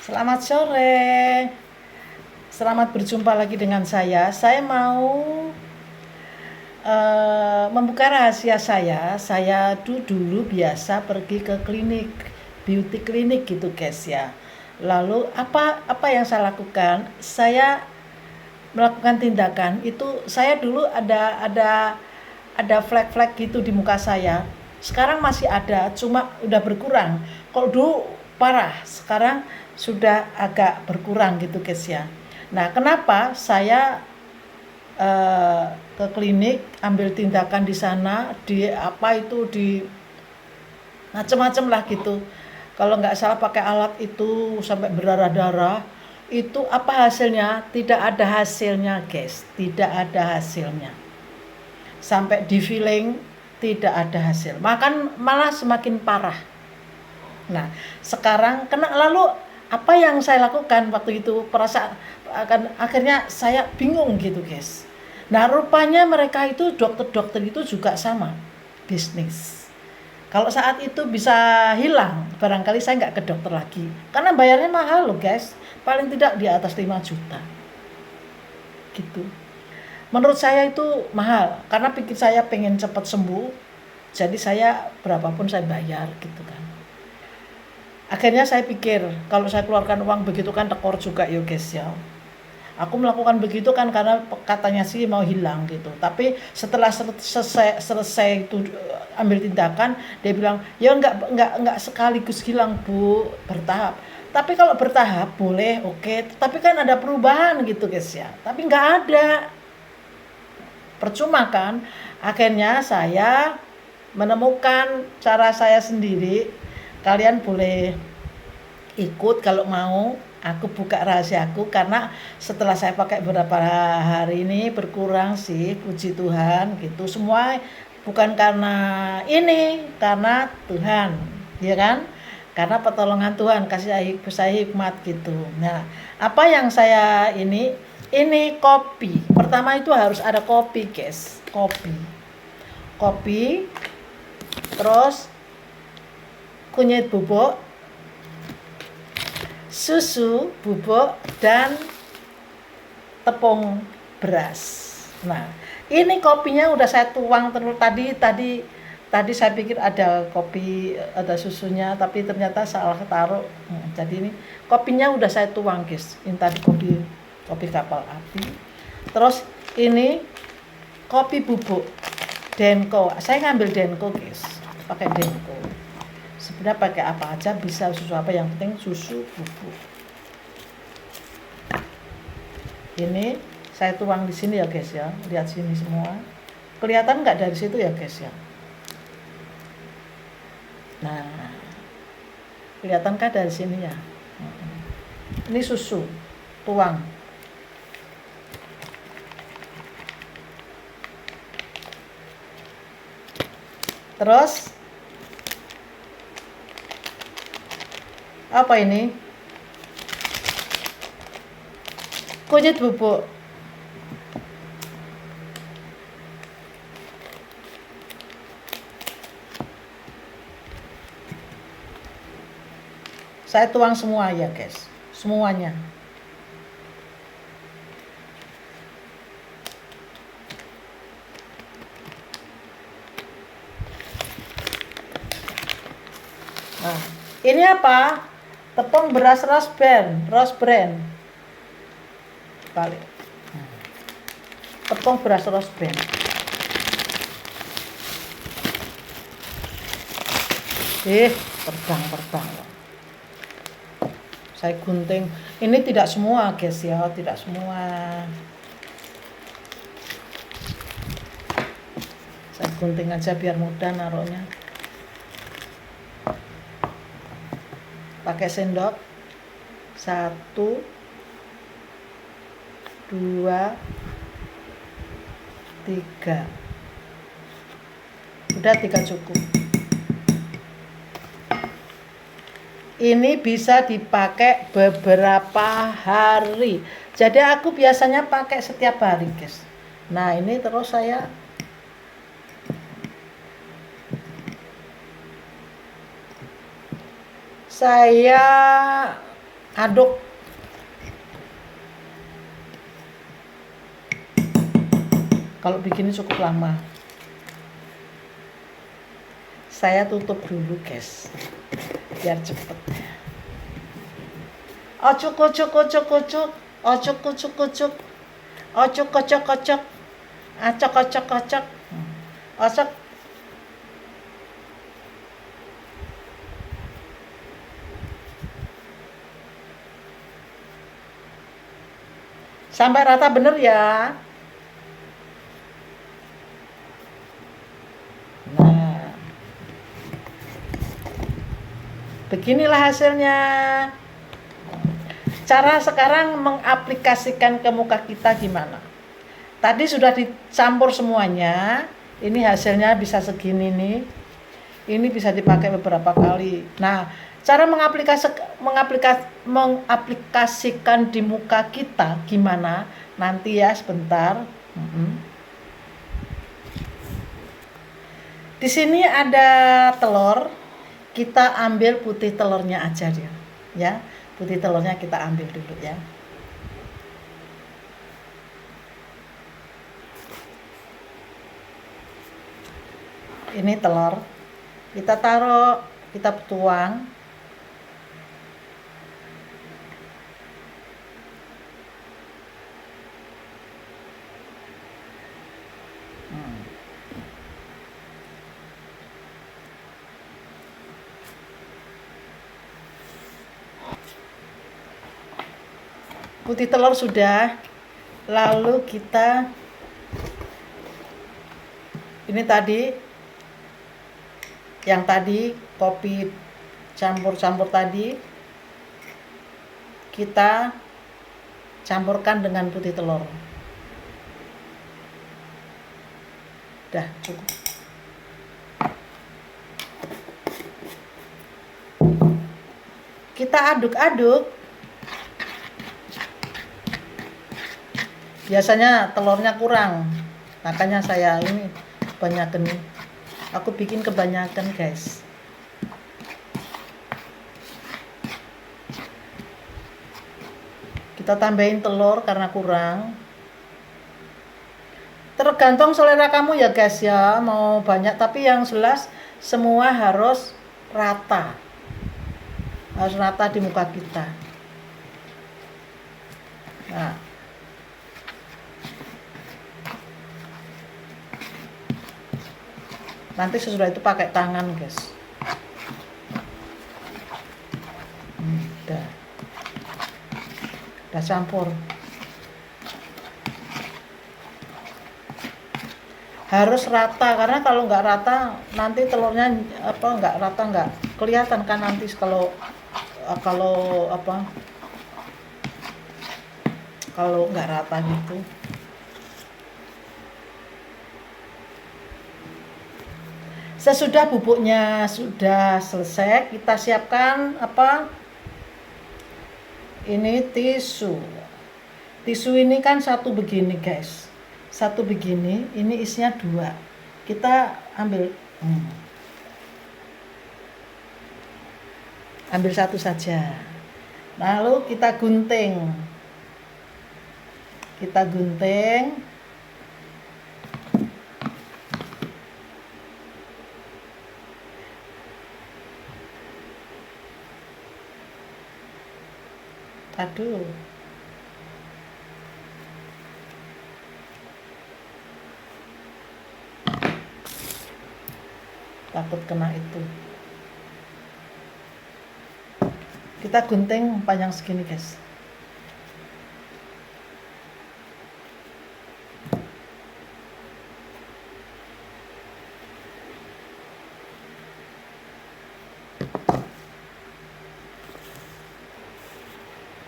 Selamat sore. Selamat berjumpa lagi dengan saya. Saya mau membuka rahasia saya. Saya dulu biasa pergi ke klinik, beauty klinik gitu guys ya. Lalu apa yang saya lakukan? Saya melakukan tindakan itu. Saya dulu ada flek-flek gitu di muka saya. Sekarang masih ada, cuma udah berkurang. Kalau dulu parah, sekarang sudah agak berkurang gitu guys ya. Nah, kenapa saya ke klinik ambil tindakan di sana, di apa itu, di macem-macem lah gitu. Kalau nggak salah pakai alat itu sampai berdarah-darah, itu apa hasilnya? Tidak ada hasilnya guys, tidak ada hasilnya. Sampai di filling tidak ada hasil, makan malah semakin parah. Nah, sekarang kena, lalu apa yang saya lakukan waktu itu, perasaan akhirnya saya bingung gitu guys. Nah, rupanya mereka itu dokter-dokter itu juga sama bisnis. Kalau saat itu bisa hilang, barangkali saya nggak ke dokter lagi, karena bayarnya mahal loh guys, paling tidak di atas 5 juta gitu. Menurut saya itu mahal, karena pikir saya pengen cepat sembuh, jadi saya berapapun saya bayar gitu kan. Akhirnya saya pikir, kalau saya keluarkan uang begitu kan tekor juga ya guys ya. Aku melakukan begitu kan karena katanya sih mau hilang gitu. Tapi setelah selesai itu ambil tindakan, dia bilang, "Ya enggak sekaligus hilang, Bu, bertahap." Tapi kalau bertahap boleh, oke. Tapi kan ada perubahan gitu guys ya. Tapi enggak ada. Percuma kan? Akhirnya saya menemukan cara saya sendiri. Kalian boleh ikut kalau mau. Aku buka rahasiaku, karena setelah saya pakai beberapa hari ini berkurang sih, puji Tuhan gitu. Semua bukan karena ini, karena Tuhan, ya kan? Karena pertolongan Tuhan, kasih saya hikmat gitu. Nah, apa yang saya ini kopi. Pertama itu harus ada kopi, guys. Kopi, terus kunyit bubuk, susu bubuk, dan tepung beras. Nah, ini kopinya udah saya tuang terus tadi saya pikir ada kopi, ada susunya, tapi ternyata salah taruh. Jadi ini kopinya udah saya tuang, guys. Ini tadi kopi kapal api. Terus ini kopi bubuk Denko. Saya ngambil Denko, guys. Pakai Denko. Sebenarnya pakai apa aja bisa, susu apa, yang penting susu bubuk. Ini saya tuang di sini ya guys ya, lihat sini semua. Kelihatan nggak dari situ ya guys ya? Nah, kelihatankah dari sini ya? Ini susu, tuang. Terus apa ini? Kunyit bubuk. Saya tuang semua ya guys, semuanya. Nah, ini apa? Tepung beras Rose Bran. Balik. Tepung beras Rose Bran. Terbang. Saya gunting. Ini tidak semua guys ya, tidak semua. Saya gunting aja biar mudah naruhnya. Pakai sendok. 1, 2, 3. Udah 3 cukup. Ini bisa dipakai beberapa hari. Jadi aku biasanya pakai setiap hari, guys. Nah, ini terus saya aduk. Kalau begini cukup lama. Saya tutup dulu guys, biar cepet. Ocuk ocuk ocuk ocuk, ocuk ocuk ocuk, ocuk ocuk ocuk, acok ocok ocok, ocok. Sampai rata bener ya. Nah, beginilah hasilnya. Cara sekarang mengaplikasikan ke muka kita gimana? Tadi sudah dicampur semuanya. Ini hasilnya bisa segini nih. Ini bisa dipakai beberapa kali. Nah, cara mengaplikasikan di muka kita gimana? Nanti ya sebentar. Di sini ada telur. Kita ambil putih telurnya aja dia. Ya. Putih telurnya kita ambil dulu ya. Ini telur. Kita taruh, kita tuang. Putih telur sudah. Lalu kita ini tadi yang tadi kopi campur-campur tadi kita campurkan dengan putih telur. Dah cukup. Kita aduk-aduk. Biasanya telurnya kurang, makanya saya ini banyakan. Aku bikin kebanyakan guys. Kita tambahin telur karena kurang. Tergantung selera kamu ya guys ya, mau banyak, tapi yang jelas semua harus rata. Harus rata di muka kita. Nah, nanti sesudah itu pakai tangan guys. Udah campur. Harus rata, karena kalau nggak rata nanti telurnya nggak rata, nggak kelihatan kan nanti kalau nggak rata gitu. Sesudah bubuknya sudah selesai, kita siapkan ini tisu. Tisu ini kan satu begini guys, satu begini, ini isinya 2. Kita ambil satu saja. Lalu kita gunting. Aduh. Takut kena itu. Kita gunting panjang segini, guys.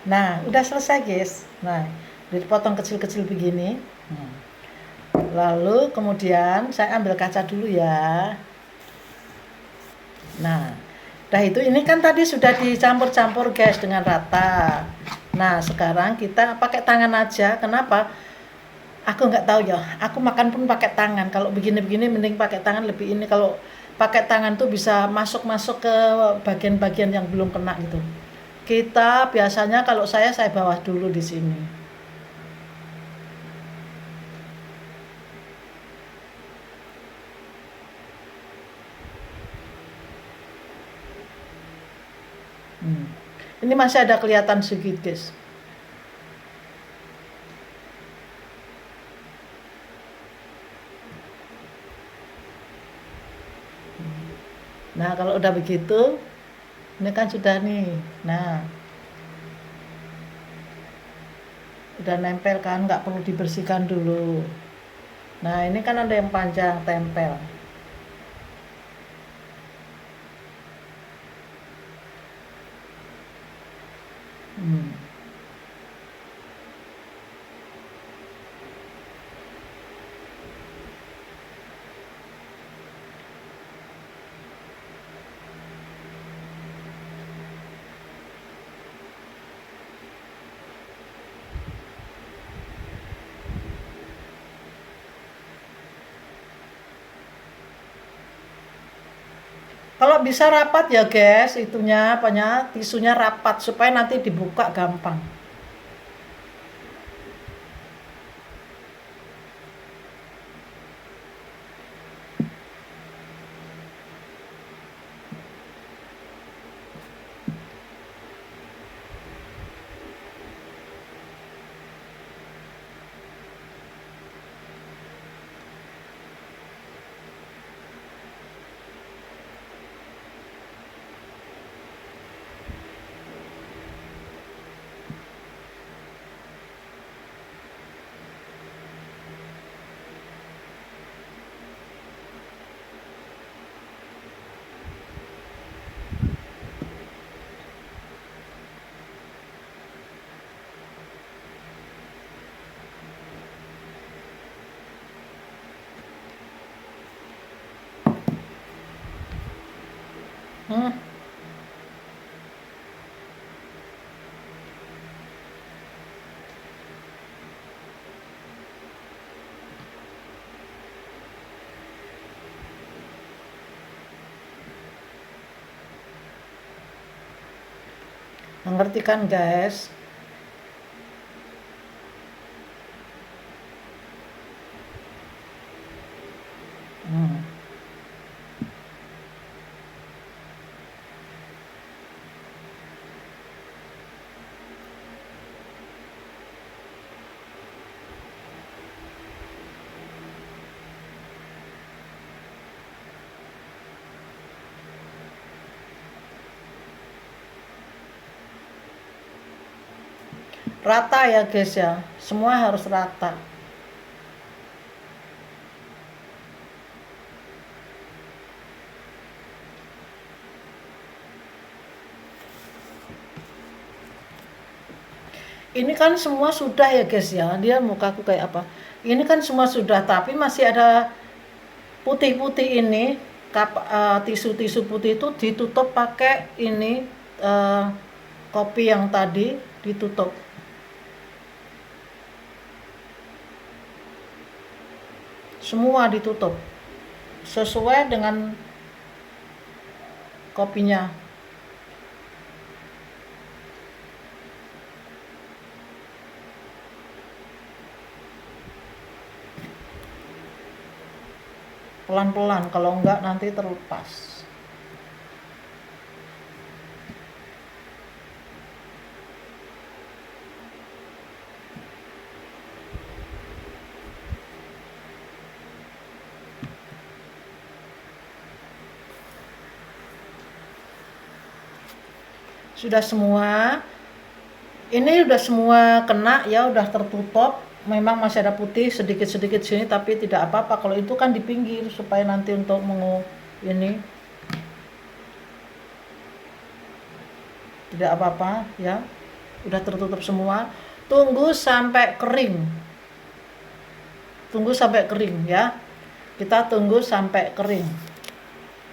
Nah, udah selesai guys. Nah, dipotong kecil-kecil begini. Lalu kemudian saya ambil kaca dulu ya. Nah, itu ini kan tadi sudah dicampur-campur guys dengan rata. Nah, sekarang kita pakai tangan aja. Kenapa? Aku nggak tahu ya. Aku makan pun pakai tangan. Kalau begini-begini mending pakai tangan lebih ini. Kalau pakai tangan tuh bisa masuk-masuk ke bagian-bagian yang belum kena gitu. kita biasanya kalau saya bawah dulu di sini. Ini masih ada kelihatan sedikit, guys. Nah, kalau udah begitu, ini kan sudah nih. Nah, udah nempel kan, nggak perlu dibersihkan dulu. Nah, ini kan ada yang panjang tempel. Kalau bisa rapat ya guys, itunya apanya, tisunya rapat supaya nanti dibuka gampang. Ngerti kan guys? Rata ya guys ya, semua harus rata. Ini kan semua sudah ya guys ya, dia mukaku kayak apa. Ini kan semua sudah, tapi masih ada putih-putih ini, tisu-tisu putih itu ditutup pakai ini, kopi yang tadi ditutup. Semua ditutup sesuai dengan kopinya. Pelan-pelan, kalau enggak nanti terlepas. Sudah semua, ini udah semua kena ya, udah tertutup. Memang masih ada putih sedikit-sedikit sini, tapi tidak apa-apa. Kalau itu kan di pinggir supaya nanti untuk ini tidak apa-apa ya. Udah tertutup semua. Tunggu sampai kering. Tunggu sampai kering ya. Kita tunggu sampai kering.